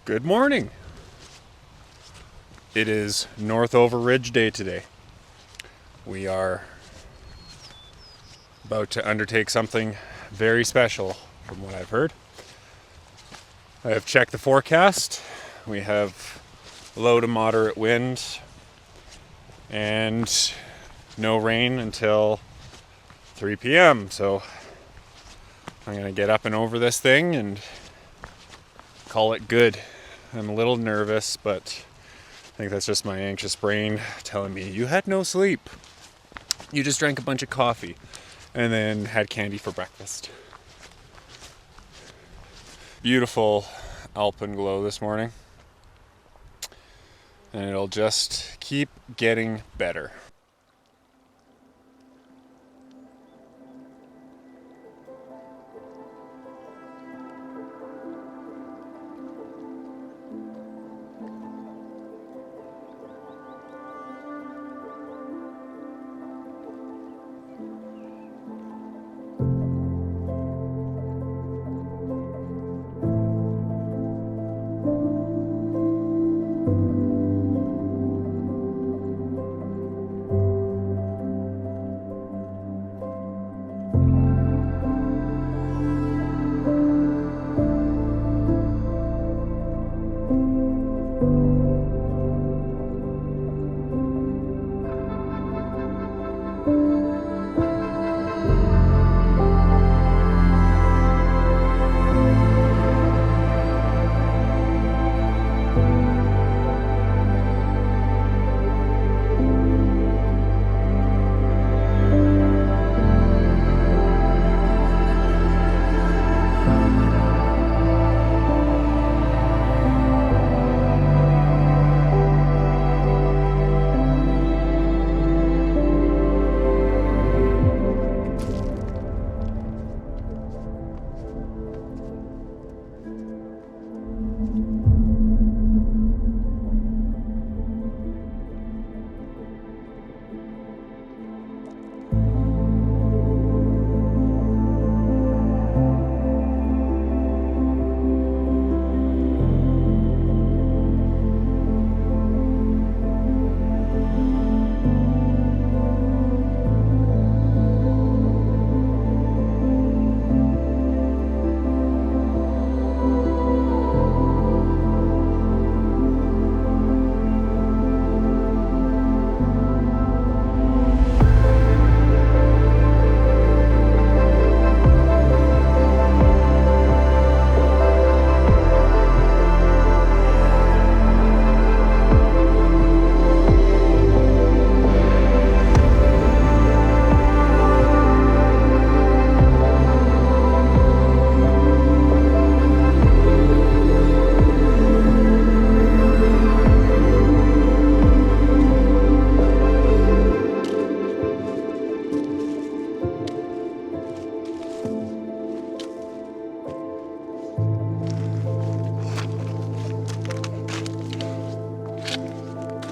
Good morning. It is Northover Ridge Day today. We are about to undertake something very special from what I've heard. I have checked the forecast. We have low to moderate wind and no rain until 3 p.m. So I'm going to get up and over this thing and call it good. I'm a little nervous, but I think that's just my anxious brain telling me, you had no sleep. You just drank a bunch of coffee and then had candy for breakfast. Beautiful alpine glow this morning. And it'll just keep getting better.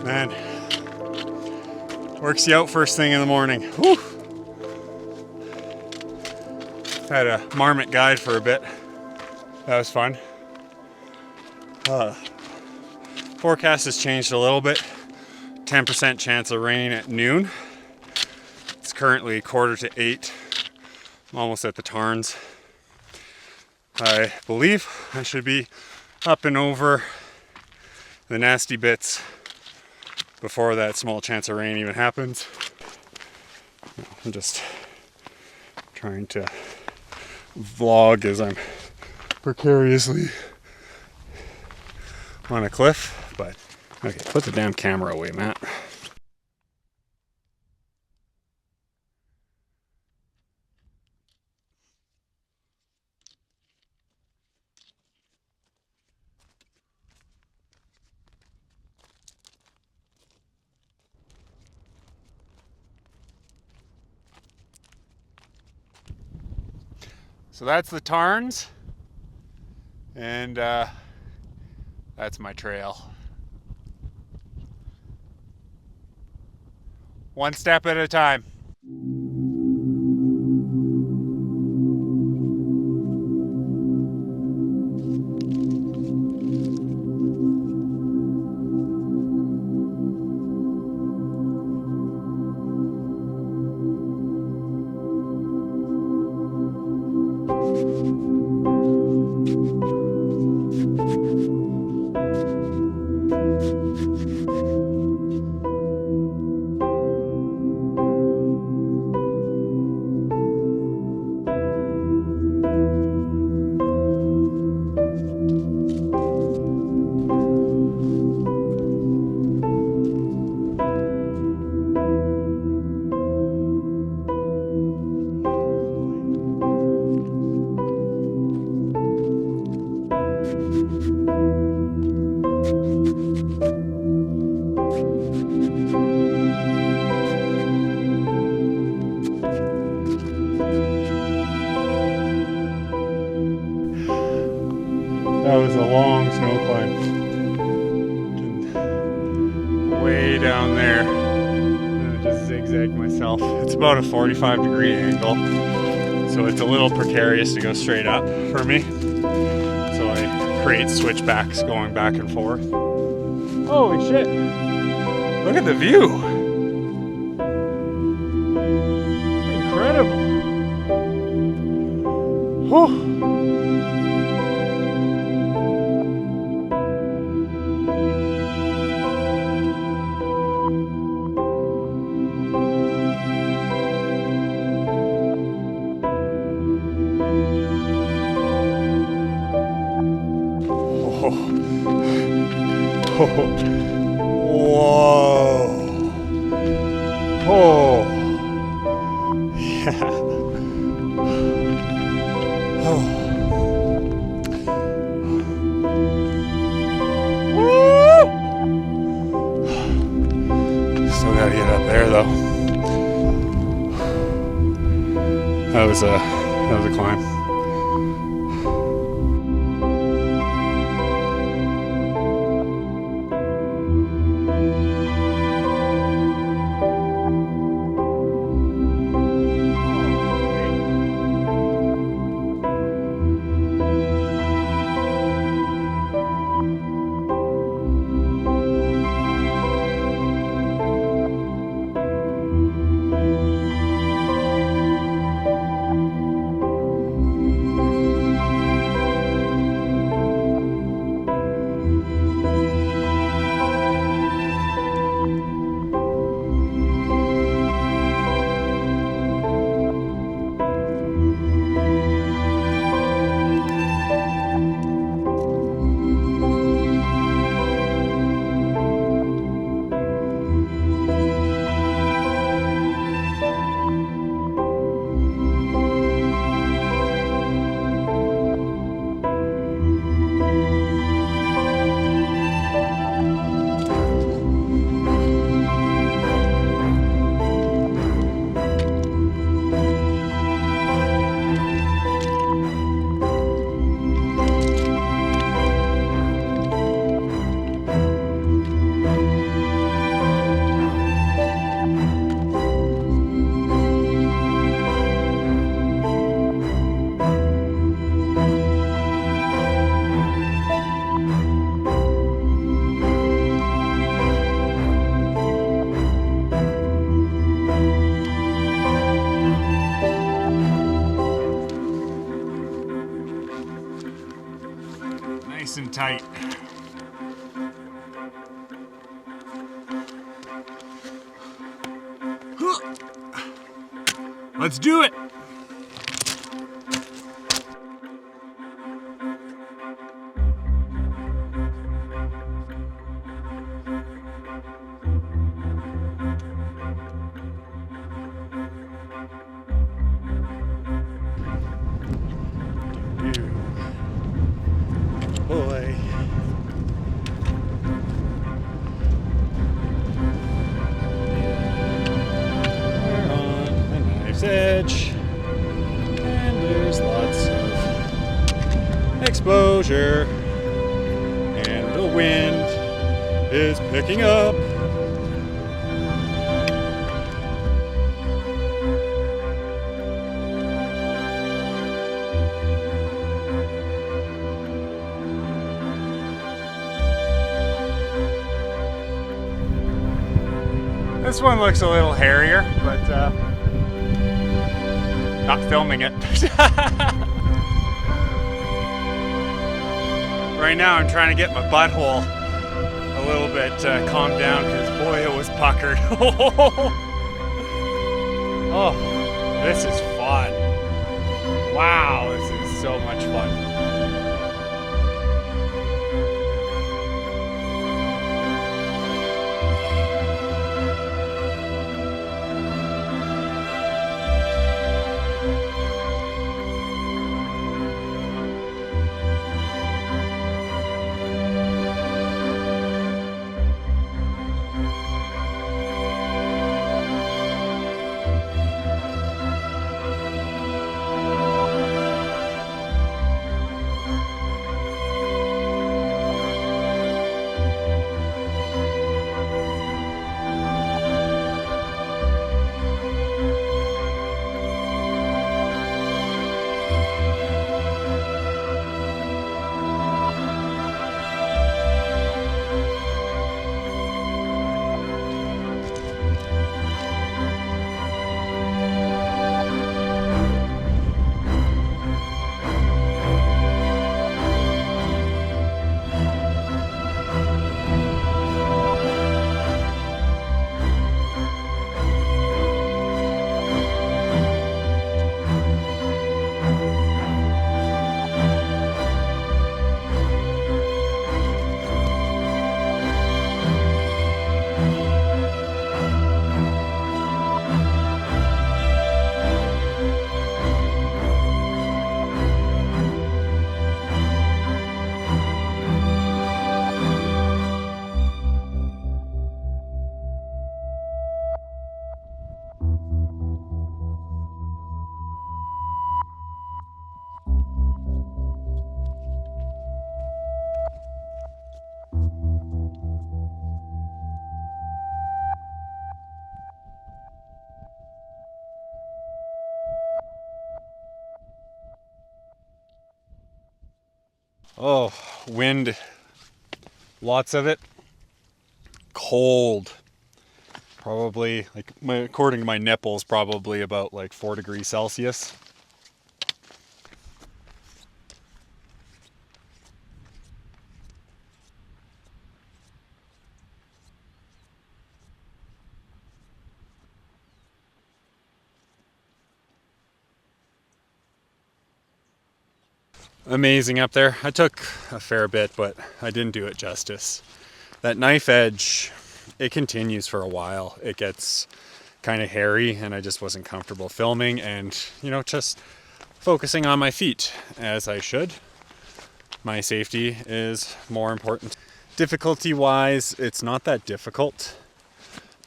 Man, works you out first thing in the morning. Whew. Had a marmot guide for a bit. That was fun. Forecast has changed a little bit. 10% chance of rain at noon. It's currently 7:45. I'm almost at the tarns. I believe I should be up and over the nasty bits before that small chance of rain even happens. I'm just trying to vlog as I'm precariously on a cliff, but okay, put the damn camera away, Matt. So that's the tarns, and that's my trail. One step at a time. That was a long snow climb. Way down there. And I just zigzagged myself. It's about a 45-degree angle, so it's a little precarious to go straight up for me. So I create switchbacks going back and forth. Holy shit! Look at the view! Incredible! Whew. Whoa. Oh. Yeah. Oh. Woo! Still gotta get up there though. That was a climb. Nice and tight. Let's do it. Boy. We're on a knife's edge, and there's lots of exposure, and the wind is picking up. This one looks a little hairier, but not filming it. Right now I'm trying to get my butthole a little bit calmed down because boy, it was puckered. Oh, this is fun. Wow, this is so much fun. Oh, wind, lots of it. Cold. Probably, like, according to my nipples, probably about like 4 degrees Celsius. Amazing up there. I took a fair bit, but I didn't do it justice. That knife edge, it continues for a while. It gets kind of hairy, and I just wasn't comfortable filming and, you know, just focusing on my feet as I should. My safety is more important. Difficulty wise, it's not that difficult.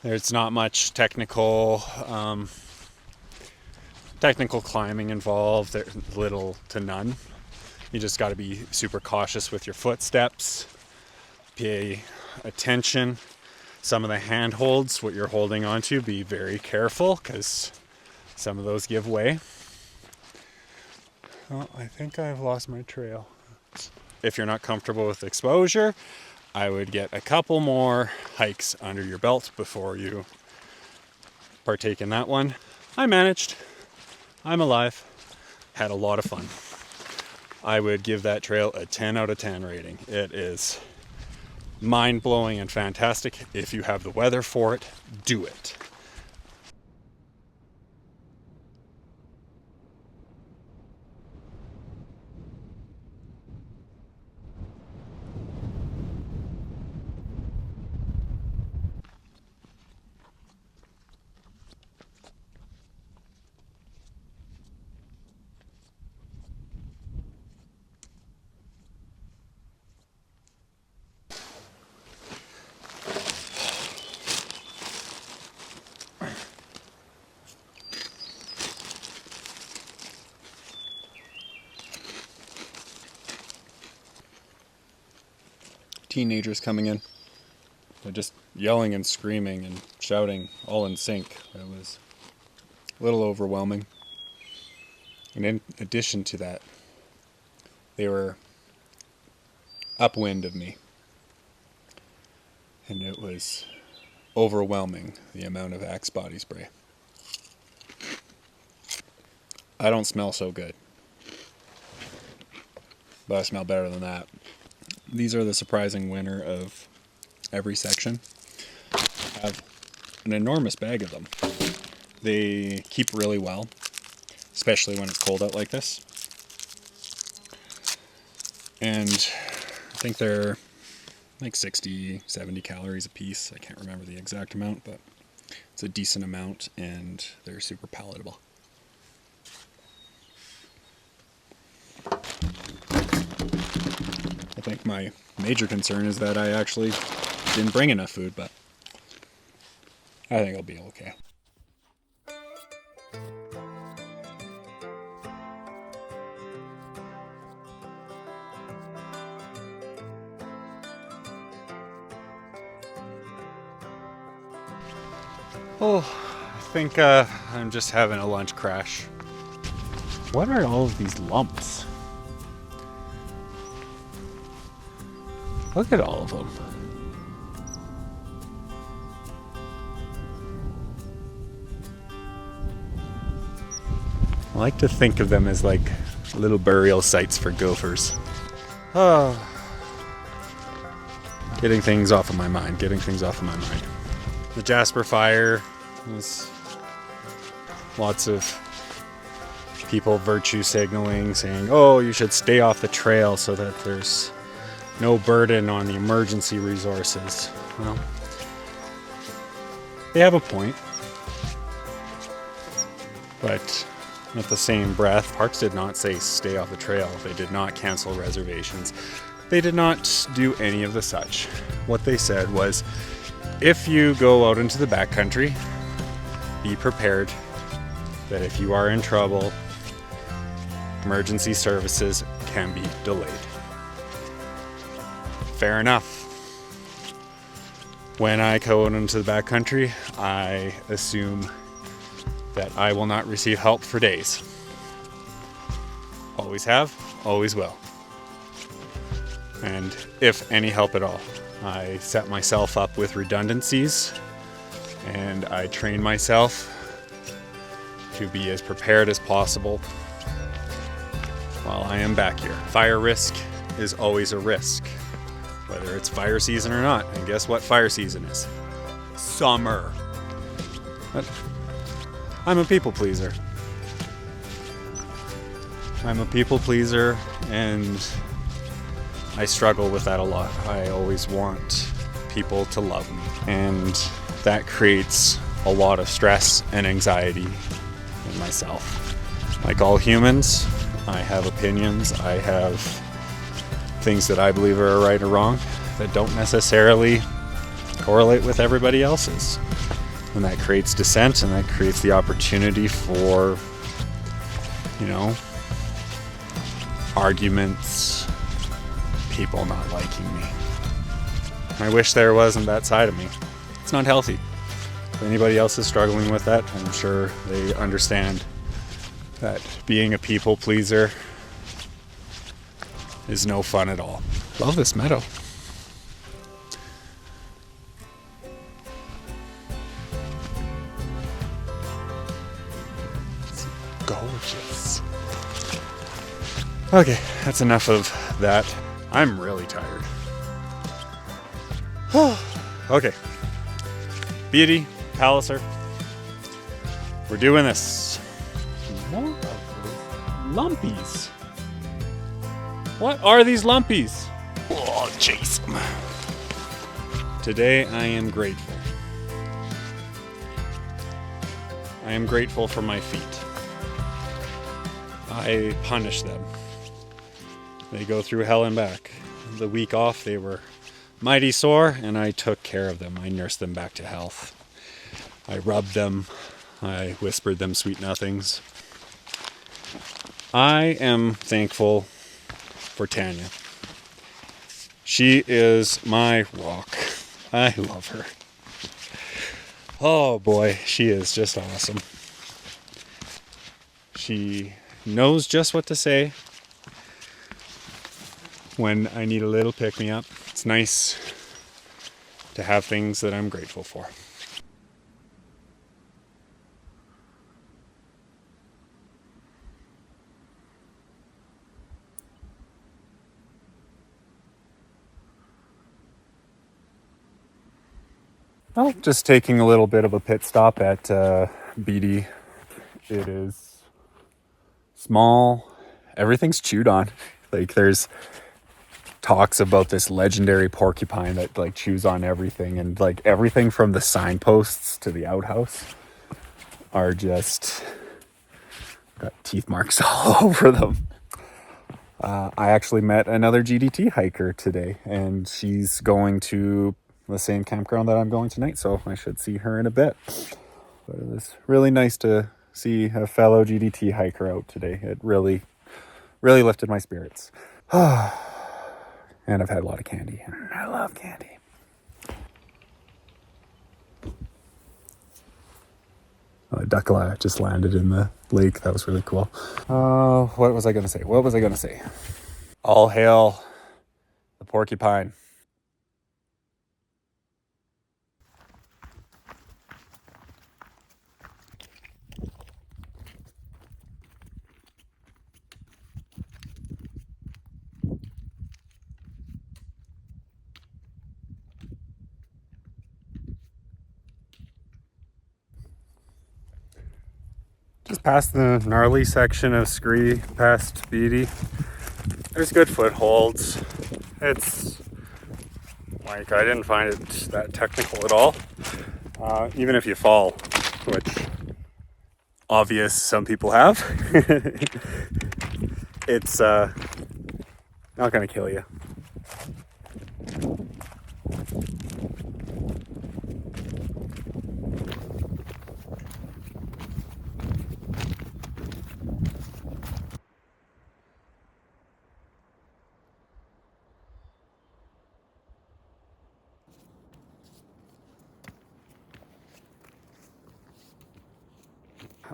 There's not much technical climbing involved. There's little to none. You just got to be super cautious with your footsteps. Pay attention. Some of the handholds, what you're holding onto, be very careful because some of those give way. Oh, I think I've lost my trail. If you're not comfortable with exposure, I would get a couple more hikes under your belt before you partake in that one. I managed. I'm alive. Had a lot of fun. I would give that trail a 10 out of 10 rating. It is mind-blowing and fantastic. If you have the weather for it, do it. Teenagers coming in. They're just yelling and screaming and shouting all in sync. It was a little overwhelming. And in addition to that, they were upwind of me. And it was overwhelming, the amount of Axe body spray. I don't smell so good, but I smell better than that. These are the surprising winner of every section. I have an enormous bag of them. They keep really well, especially when it's cold out like this. And I think they're like 60, 70 calories a piece. I can't remember the exact amount, but it's a decent amount and they're super palatable. I think my major concern is that I actually didn't bring enough food, but I think I'll be okay. Oh, I think I'm just having a lunch crash. What are all of these lumps? Look at all of them. I like to think of them as like little burial sites for gophers. Oh. Getting things off of my mind, The Jasper fire was lots of people virtue signaling, saying, oh, you should stay off the trail so that there's no burden on the emergency resources. Well, they have a point. But at the same breath, parks did not say stay off the trail. They did not cancel reservations. They did not do any of the such. What they said was, if you go out into the backcountry, be prepared that if you are in trouble, emergency services can be delayed. Fair enough. When I go out into the backcountry, I assume that I will not receive help for days. Always have, always will. and if any help at all. I set myself up with redundancies, and I train myself to be as prepared as possible while I am back here. Fire risk is always a risk, whether it's fire season or not. And guess what fire season is? Summer. But I'm a people pleaser. I'm a people pleaser, and I struggle with that a lot. I always want people to love me, and that creates a lot of stress and anxiety in myself. Like all humans, I have opinions. I have things that I believe are right or wrong that don't necessarily correlate with everybody else's. And that creates dissent, and that creates the opportunity for, arguments, people not liking me. I wish there wasn't that side of me. It's not healthy. If anybody else is struggling with that, I'm sure they understand that being a people pleaser is no fun at all. Love this meadow. It's gorgeous. Okay, that's enough of that. I'm really tired. Okay. Beauty, Palliser. We're doing this. More of those lumpies. What are these lumpies? Oh, jeez. Today I am grateful. I am grateful for my feet. I punish them. They go through hell and back. The week off, they were mighty sore, and I took care of them. I nursed them back to health. I rubbed them. I whispered them sweet nothings. I am thankful for Tanya. She is my rock. I love her. Oh boy, she is just awesome. She knows just what to say when I need a little pick-me-up. It's nice to have things that I'm grateful for. Well, just taking a little bit of a pit stop at BD. It is small. Everything's chewed on. Like, there's talks about this legendary porcupine that like chews on everything, and like everything from the signposts to the outhouse are just got teeth marks all over them. I actually met another GDT hiker today, and she's going to the same campground that I'm going tonight, so I should see her in a bit. But it was really nice to see a fellow GDT hiker out today. It really lifted my spirits. And I've had a lot of candy, and I love candy. A duck just landed in the lake. That was really cool. What was I going to say? All hail the porcupine. Just past the gnarly section of Scree, past Beatty, there's good footholds. It's like, I didn't find it that technical at all. Even if you fall, which obvious some people have, it's not gonna kill you.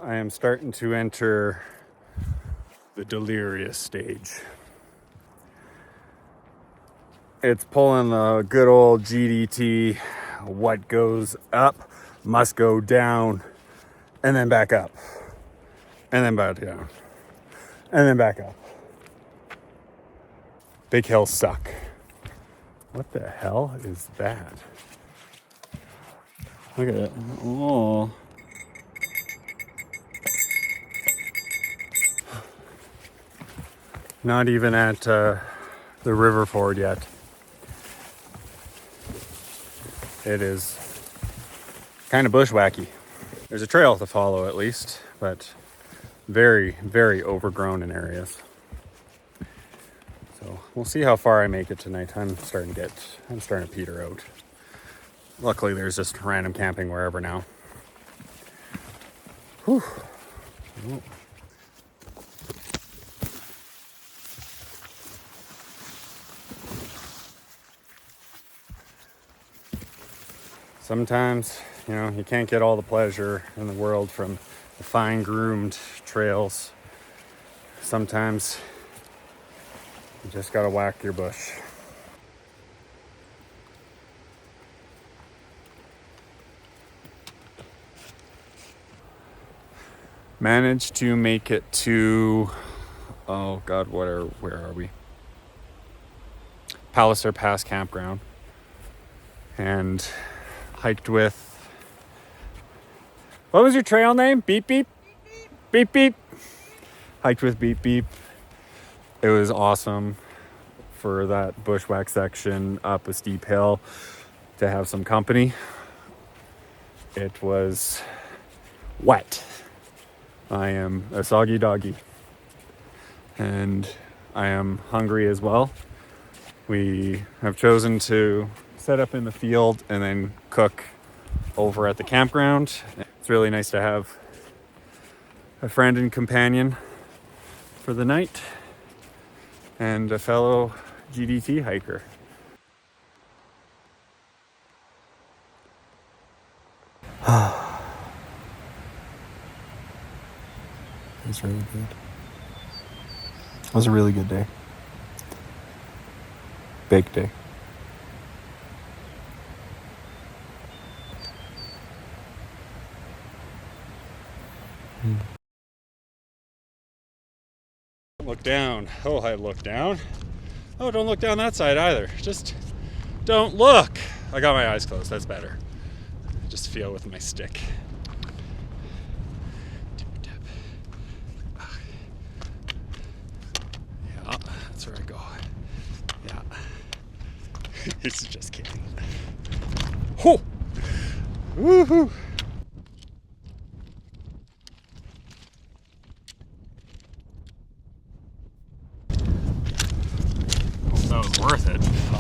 I am starting to enter the delirious stage. It's pulling the good old GDT. What goes up must go down, and then back up, and then back down, and then back up. Big hills suck. What the hell is that? Look at it. Oh. Not even at the river ford yet. It is kind of bushwhacky. There's a trail to follow at least, but very, very overgrown in areas. So we'll see how far I make it tonight. I'm starting to peter out. Luckily there's just random camping wherever now. Whew. Oh. Sometimes, you know, you can't get all the pleasure in the world from the fine-groomed trails. Sometimes you just gotta whack your bush. Managed to make it to, oh God, where are we? Palliser Pass Campground. And hiked with, what was your trail name? Beep Beep? Beep Beep. Hiked with Beep Beep. It was awesome for that bushwhack section up a steep hill to have some company. It was wet. I am a soggy doggy. And I am hungry as well. We have chosen to set up in the field and then cook over at the campground. It's really nice to have a friend and companion for the night and a fellow GDT hiker. It's really good. It was a really good day. Bake day. Look down. Oh, I look down. Oh, don't look down that side either. Just don't look. I got my eyes closed. That's better. Just feel with my stick. Yeah, that's where I go. Yeah. He's just kidding. Oh! Woohoo!